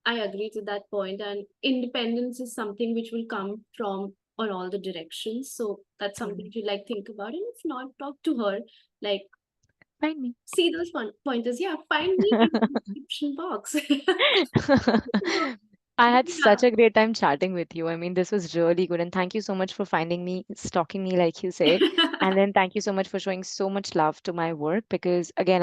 I agree to that point, and independence is something which will come from on all the directions. So that's something Totally. to like think about. And if not, talk to her. Like, Find me. see those pointers. Yeah, find me in the description box. So, I had yeah. such a great time chatting with you. I mean, this was really good. And thank you so much for finding me, stalking me, like you say. And then thank you so much for showing so much love to my work, because again,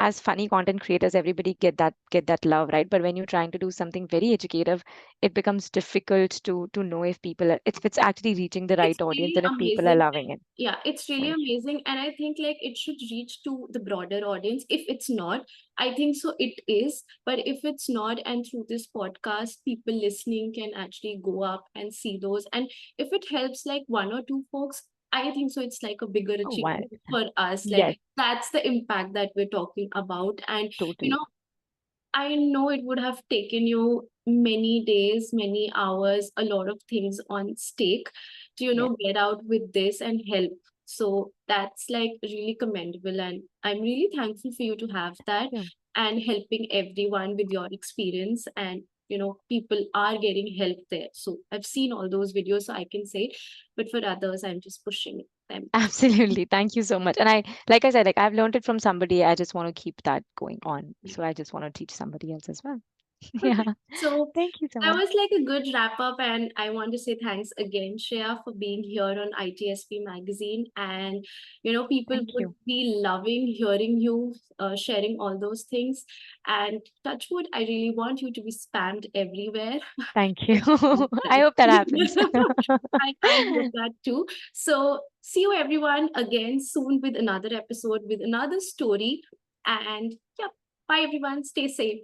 as funny content creators, everybody get that love, right? But when you're trying to do something very educative, it becomes difficult to know if if it's actually reaching the It's right audience really and if people are amazing. loving it. Yeah, it's really Right. amazing. And I think like it should reach to the broader audience. If it's not, I think so it is. But if it's not, and through this podcast, people listening can actually go up and see those. And if it helps like one or two folks, I think so it's like a bigger Oh, why? achievement for us. Like Yes, that's the impact that we're talking about. And you totally. know, I know it would have taken you many days, many hours, a lot of things on stake to, Yeah. get out with this and help. So that's like really commendable. And I'm really thankful for you to have that Yeah. and helping everyone with your experience. And, people are getting help there. So I've seen all those videos, so I can say, but for others, I'm just pushing them. Absolutely. Thank you so much. And like I said, like I've learned it from somebody. I just want to keep that going on. So I just want to teach somebody else as well. Yeah. Perfect. So Thank you so that much. was like a good wrap up, and I want to say thanks again, Shreya, for being here on ITSP Magazine. And people Thank would you. be loving hearing you sharing all those things. And touch wood, I really want you to be spammed everywhere. Thank you. I hope that happens. I hope that too. So see you everyone again soon with another episode with another story. And yeah, bye everyone. Stay safe.